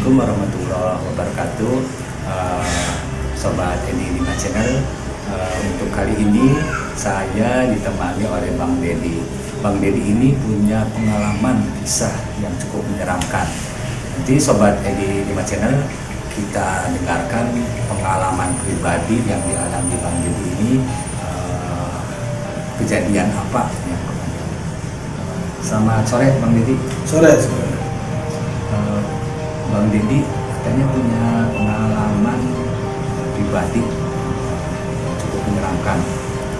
Assalamualaikum warahmatullahi wabarakatuh. Sobat Edi 5 Channel. Untuk kali ini saya ditemani oleh Bang Dedi. Bang Dedi ini punya pengalaman kisah yang cukup menyeramkan. Nanti Sobat Edi 5 Channel, kita dengarkan pengalaman pribadi yang dialami Bang Dedi ini. Kejadian apa yang pernah. Selamat sore Bang Dedi. Sore. Bang Dedi katanya punya pengalaman pribadi yang cukup menyeramkan.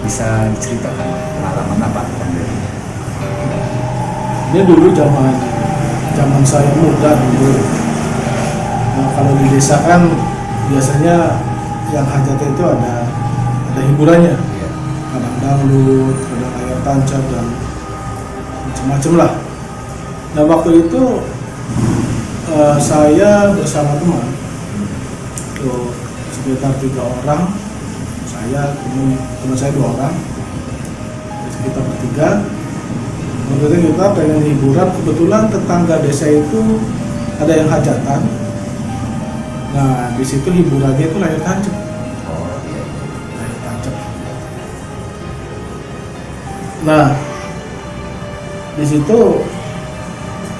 Bisa diceritakan pengalaman apa Bang Dedi? Ini dulu zaman saya muda dulu. Nah, kalau di desa kan biasanya yang hajatnya itu ada hiburannya. Kadang dangdut, kadang layar tancap dan macam-macam lah. Nah waktu itu saya bersama teman itu sekitar 3 orang, saya teman saya 2 orang, kita bertiga. Kemudian kita pengen hiburan, kebetulan tetangga desa itu ada yang hajatan. Nah di situ hiburannya itu layar tancap. Layar tancap. Nah di situ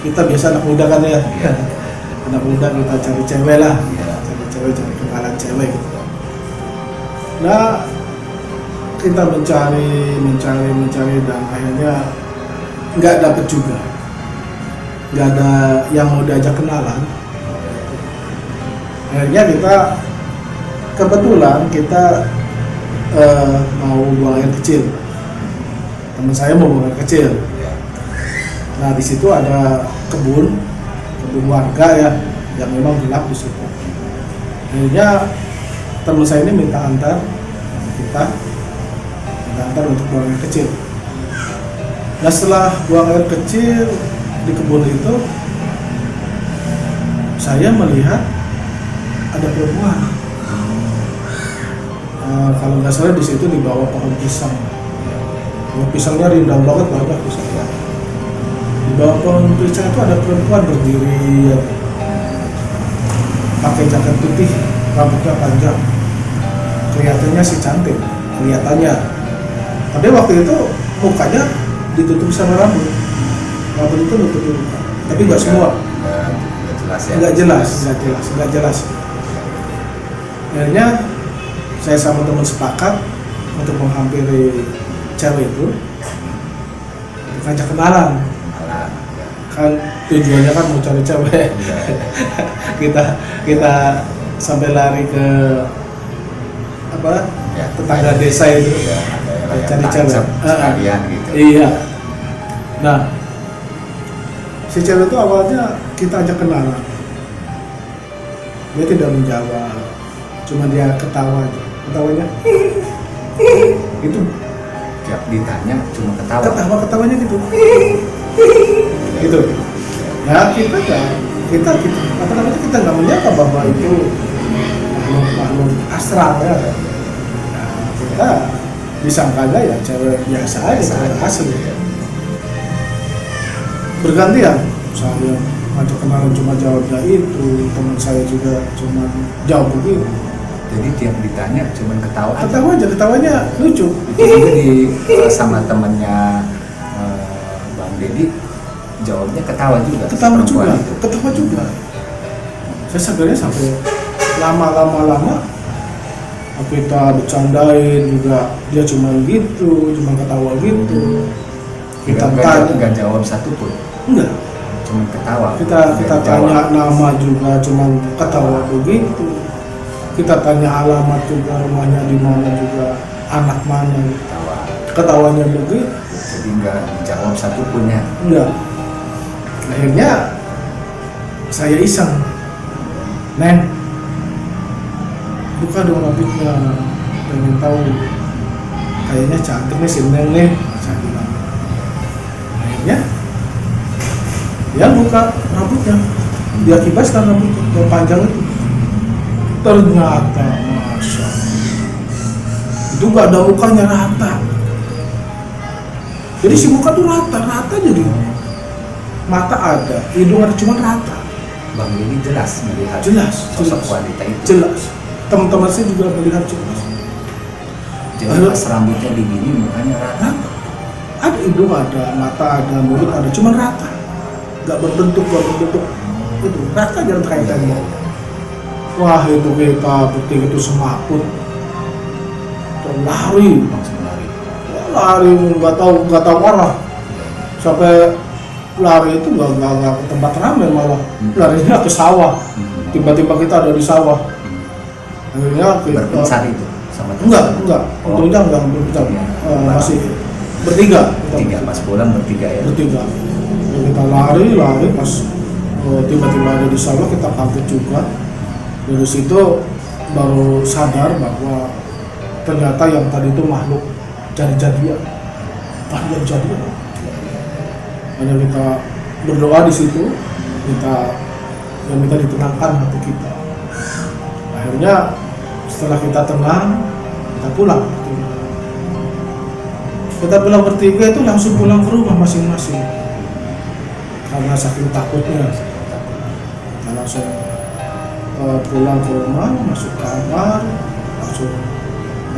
kita biasa anak muda kan ya. Anak muda kita cari cewek lah, cari cewek, cari kenalan cewek gitu. Nah kita mencari dan akhirnya nggak dapet juga, nggak ada yang mau diajak kenalan. Akhirnya kebetulan kita mau buang air kecil, teman saya mau buang air kecil. Nah di situ ada kebun warga ya, yang memang gelap di situ. Akhirnya teman saya ini minta antar untuk buang air kecil. Nah setelah buang air kecil di kebun itu, saya melihat ada perempuan. Kalau nggak salah di situ di bawah pohon pisang. Pohon pisangnya rindang banget, banyak pisangnya. Di bawah pohon pisang itu ada perempuan berdiri, pakai jaket putih, rambutnya panjang, kelihatannya sih cantik, kelihatannya. Tapi waktu itu mukanya ditutup sama rambut itu nutup muka, tapi nggak semua, nggak jelas. Akhirnya saya sama teman sepakat untuk menghampiri cewek itu, ngajak kenalan. Kan tujuannya kan mau cari cewek. kita sampai lari ke tetangga desa itu, cari cewek gitu. Iya. Nah si cewek itu awalnya kita ajak kenalan, dia tidak menjawab, cuma dia ketawanya itu Tiap ditanya cuma ketawanya gitu. Gitu. Ya kita nggak menyangka bahwa itu makhluk astral ya. Nah, kita disangkanya ya cewek biasa aja, cewek asli. Bergantian, saya ngajak kenalan cuma jawabnya itu, teman saya juga cuma jawab begitu. Jadi tiap ditanya cuma Ketawanya lucu. Jadi sama temennya Bang Dedi jawabnya ketawa juga. Saya sebenarnya sampai lama kita bercandain juga, dia cuma ketawa gitu. Kita nggak jawab satu pun. Enggak. Cuma ketawa. Kita tanya nama juga, cuma ketawa begitu. Kita tanya alamat juga, rumahnya di mana juga, anak mana. Ketawanya begitu. Jadi nggak jawab satu pun ya. Enggak. Akhirnya saya iseng, Neng, buka dong rambutnya, pengen tahu, kayaknya cantik nih si Neng nih, saya bilang. Akhirnya dia buka rambutnya, dia kibaskan rambutnya yang panjang itu. Ternyata masya Allah, itu gak ada mukanya, rata. Jadi si muka tuh rata jadi. Mata ada, hidung ada, cuma rata. Bang Dedi jelas melihat Jelas, sosok jelas. wanita itu. Jelas. Teman-teman saya juga melihat jelas. Jadi pas rambutnya digini mukanya rata. Rata. Ada hidung, ada mata, ada mulut, ada cuman rata. Nggak berbentuk. Itu rata jangan kayak tembok. Wah, itu kita bertiga itu semaput. Dan lari. Langsung lari. Wah, lari nggak tahu arah. Sampai lari itu nggak ke tempat ramai, malah larinya ke sawah. Tiba-tiba kita ada di sawah. Akhirnya kita Berpencar itu sama enggak, Oh. untungnya enggak berpencar. Iya. Masih bertiga. Tiga pas pulang bertiga ya. Bertiga. Dan kita lari pas tiba-tiba ada di sawah, kita kaget juga. Dari situ baru sadar bahwa ternyata yang tadi itu makhluk jadi-jadian. Makhluk jadian. Hanya kita berdoa di situ, kita ditenangkan hati kita. Akhirnya setelah kita tenang, kita pulang. Kita pulang bertiga itu langsung pulang ke rumah masing-masing. Karena saking takutnya, kita langsung pulang ke rumah, masuk kamar, langsung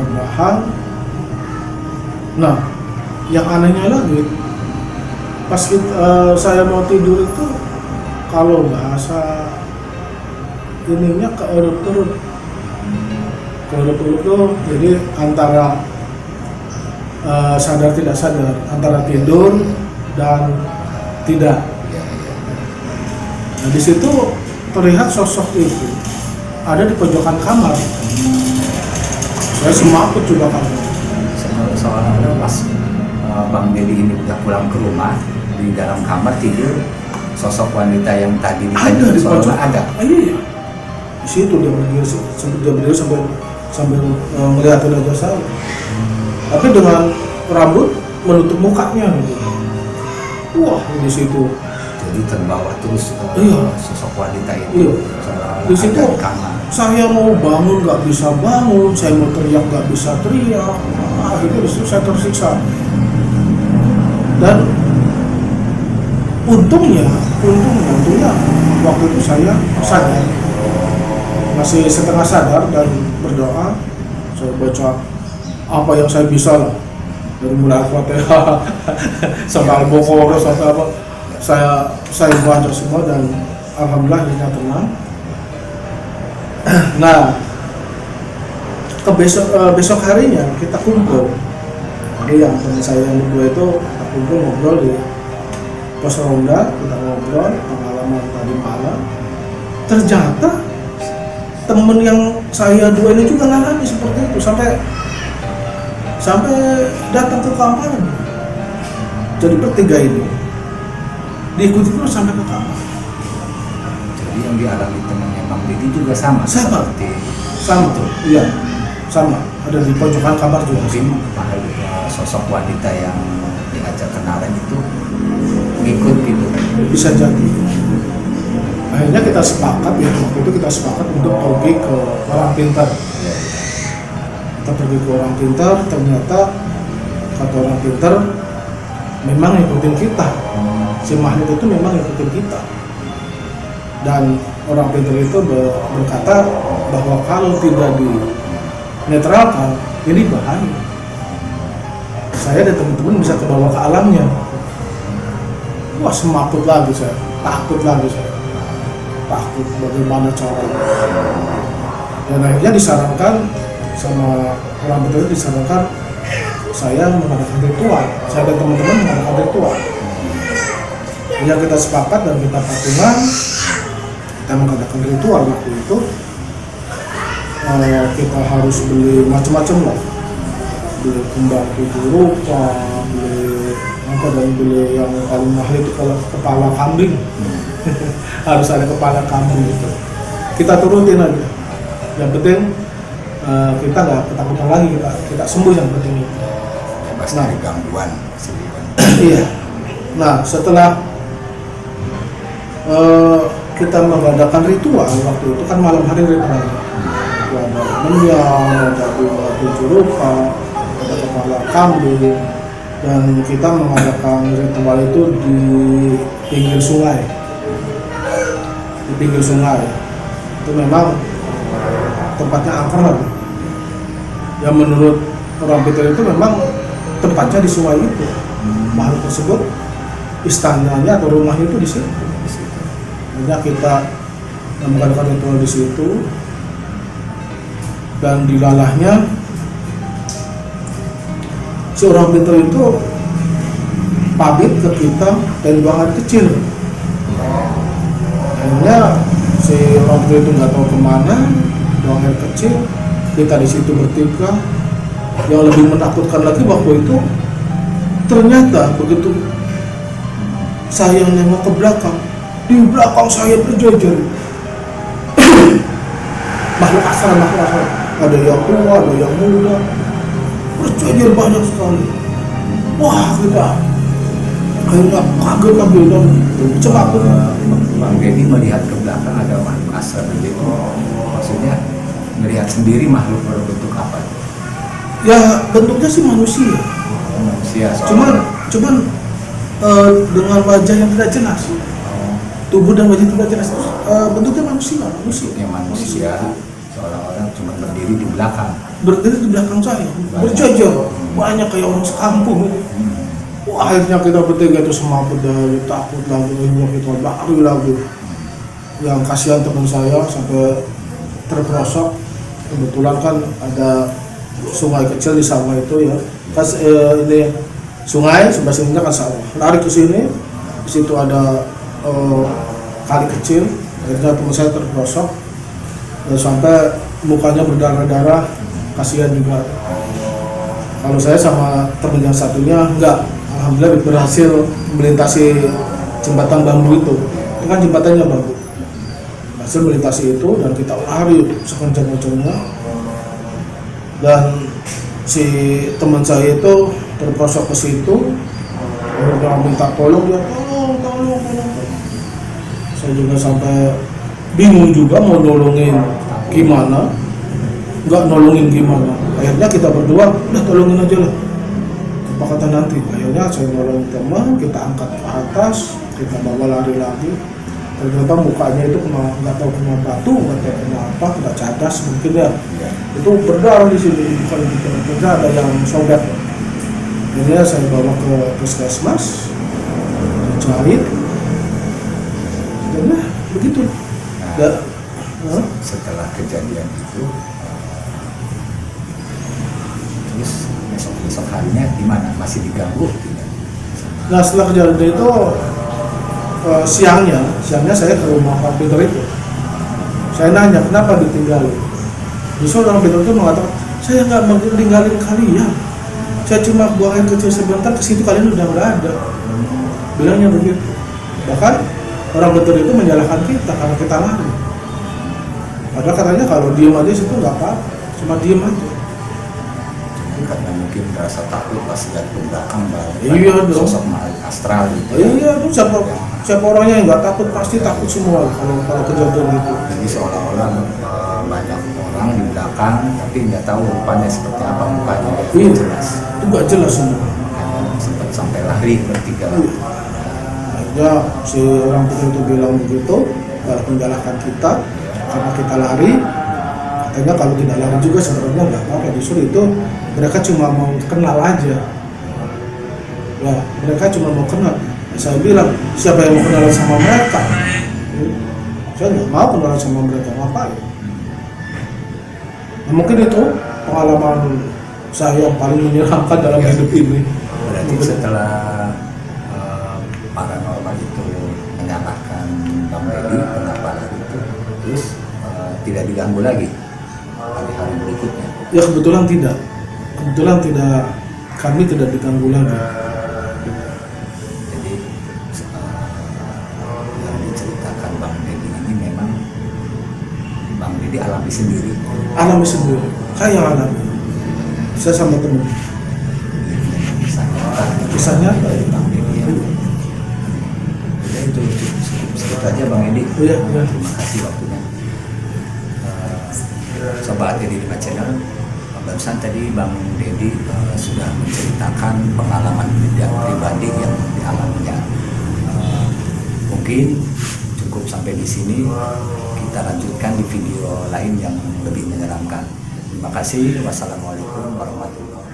rebahan. Nah, yang anehnya lagi, pas saya mau tidur itu, kalau bahasa ininya keurut-urut tuh, jadi antara sadar tidak sadar, antara tidur dan tidak. Nah, di situ terlihat sosok itu ada di pojokan kamar. Saya semaput juga kan. Soalnya pas Bang Dedi ini udah pulang ke rumah, di dalam kamar tidur, sosok wanita yang tadi Ada di soalnya pojok. ada. Iya. Di situ dia berdiri sambil melihatin aja saya. Tapi dengan rambut menutup mukanya gitu. Wah, di situ. Jadi terbawa terus Iya. sosok wanita Iya. itu. Seolah-olah Di situ ada di kamar. saya mau bangun nggak bisa bangun, saya mau teriak nggak bisa teriak. Akhirnya di situ saya tersiksa. Dan untungnya waktu itu saya sadar, masih setengah sadar dan berdoa. Saya baca apa yang saya bisa lah, dari mulai Al-Fatihah sampai Al-Baqarah sampai apa, saya baca semua dan alhamdulillah kita tenang. Nah, besok harinya kita kumpul. Jadi yang teman saya yang berdua itu kita kumpul ngobrol di pos ronda, kita ngobrol pengalaman tadi malam. Ternyata temen yang saya dua ini juga ngalami seperti itu sampai datang ke kamar. Jadi bertiga ini diikuti terus sampai ke kamar. Jadi yang dialami temannya Bang Dedi juga sama. Sama. Seperti Sama tuh, iya, sama. Ada di pojokan kamar juga. mungkin sosok wanita yang diajak kenalan itu ngikut gitu. Bisa jadi. Akhirnya kita sepakat ya, waktu itu kita sepakat untuk pergi ke orang pintar. Kita pergi ke orang pintar, ternyata kata orang pintar memang ngikutin kita. Si makhluk itu memang ngikutin kita. Dan orang pintar itu berkata bahwa kalau tidak dinetralkan, ini bahaya. Saya dan teman-teman bisa kebawa ke alamnya. Wah, semaput lagi saya, takut bagaimana caranya. Dan akhirnya disarankan sama orang pintar, disarankan saya mengadakan ritual. Saya dan teman-teman mengadakan ritual. Ya, kita sepakat dan kita patungan, kita mengadakan ritual waktu itu. Kita harus beli macam-macam lah, beli kembang tujuh rupa, beli yang paling mahal itu kalau kepala kambing. Harus ada kepala kambing itu. Kita turutin aja. Yang penting kita nggak ketakutan lagi, kita sembuh yang penting itu. Bebas dari gangguan. Iya. Nah, setelah kita mengadakan ritual waktu itu kan malam hari ritual. Ada mendiang, ada tujuh rupa, ada kepala kambing, dan kita mengadakan ritual itu di pinggir sungai. di pinggir sungai. Itu memang tempatnya angker. Yang menurut orang Pintar itu memang tempatnya di sungai itu. Makhluk tersebut istananya atau rumahnya itu di situ. Hanya kita mengadakan ritual di situ, dan dilalahnya si orang Pintar itu pamit ke kita dan buang air kecil. Akhirnya si orang Pintar itu nggak tahu kemana, buang air kecil. Kita di situ bertiga. Yang lebih menakutkan lagi waktu itu, ternyata begitu saya nengok ke belakang, di belakang saya berjejer makhluk asal. Ada yang tua, ada yang muda, berjejer banyak sekali. Wah, kita akhirnya kaget dan cepat. Bang Dedi melihat ke belakang ada makhluk asal begitu. Maksudnya melihat sendiri makhluk berbentuk apa? Ya bentuknya sih manusia. Manusia. Cuman dengan wajah yang tidak jelas. Tubuh dan wajah tidak jelas. Bentuknya manusia. Bentuknya manusia. Seolah-olah cuma berdiri di belakang. Berdiri di belakang saya. Berjejer. Banyak kayak orang sekampung. Wah, akhirnya kita bertiga itu semaput dari takut lagi. Kita lari. Yang kasihan teman saya sampai terperosok. Kebetulan kan ada sungai kecil di sawah itu ya. Pas ini sungai, sebelah sininya kan sawah. Lari ke sini, di situ ada kali kecil. Akhirnya teman saya terperosok dan sampai mukanya berdarah-darah. Kasihan juga. Kalau saya sama teman yang satunya enggak, alhamdulillah berhasil melintasi jembatan bambu itu. Ini kan jembatannya bambu. Berhasil melintasi itu dan kita lari sekencang-kencangnya. Dan si teman saya itu terperosok ke situ, orang minta tolong, dia tolong. Saya juga sampai bingung juga mau nolongin gimana, nggak nolongin gimana. Akhirnya kita berdua, udah tolongin aja lah, apa kata nanti. Akhirnya saya nolongin teman, kita angkat ke atas, kita bawa lari lagi. Ternyata mukanya itu nggak tahu kena batu, nggak tahu kena apa, kena cadas mungkin ya. Itu berdarah di sini, bukan di ada yang sobek. Akhirnya saya bawa ke puskesmas, dijahit, dan begitu. Setelah kejadian itu, terus besok harinya gimana? Masih diganggu tidak? Nah, setelah kejadian itu siangnya saya ke rumah Pak Pintar itu. Saya nanya kenapa ditinggalin. Justru orang Pintar itu mengatakan, saya nggak meninggalin kalian. Saya cuma buang air kecil sebentar, ke situ kalian udah nggak ada. Bilangnya begitu. Bahkan orang Pintar itu menyalahkan kita karena kita lari. Padahal katanya kalau diem aja situ nggak apa-apa, cuma diem aja. Karena mungkin merasa takut pas lihat ke belakang Iya dong. sosok makhluk astral gitu. Iya tuh siapa orangnya yang nggak takut, pasti takut semua kalau kejadian gitu. Jadi seolah-olah banyak orang di belakang tapi nggak tahu rupanya seperti apa mukanya. Iya, Jelas. itu nggak jelas semua. Hanya sempat sampai lari bertiga. Akhirnya si orang itu bilang begitu, balas menyalahkan kita karena kita lari. Katanya kalau tidak lari juga sebenarnya nggak apa-apa, justru itu mereka cuma mau kenal aja. Ya, mereka cuma mau kenal. Saya bilang, siapa yang mau kenalan sama mereka? Saya nggak mau kenalan sama mereka, ngapain? Nah, mungkin itu pengalaman saya yang paling menyeramkan dalam hidup ini. Berarti setelah paranormal itu menyalahkan Bang Dedi, kenapa itu, terus tidak diganggu lagi hari-hari berikutnya? Ya kebetulan tidak, kami tidak diganggu lagi. Jadi yang diceritakan Bang Dedi ini memang Bang Dedi alami sendiri. Alami sendiri, saya yang alami. Saya sama teman. Kisah nyata ya. Bang Dedi ya. Udah itu cukup segitu aja Bang Edi. Iya. Terima kasih waktunya. Sobat Dedi Lima Channel, barusan tadi Bang Dedi sudah menceritakan pengalaman pribadi yang dialaminya. Mungkin cukup sampai sampai di sini. Kita lanjutkan di video lain yang lebih menyenangkan. Terima kasih. Wassalamualaikum warahmatullahi wabarakatuh.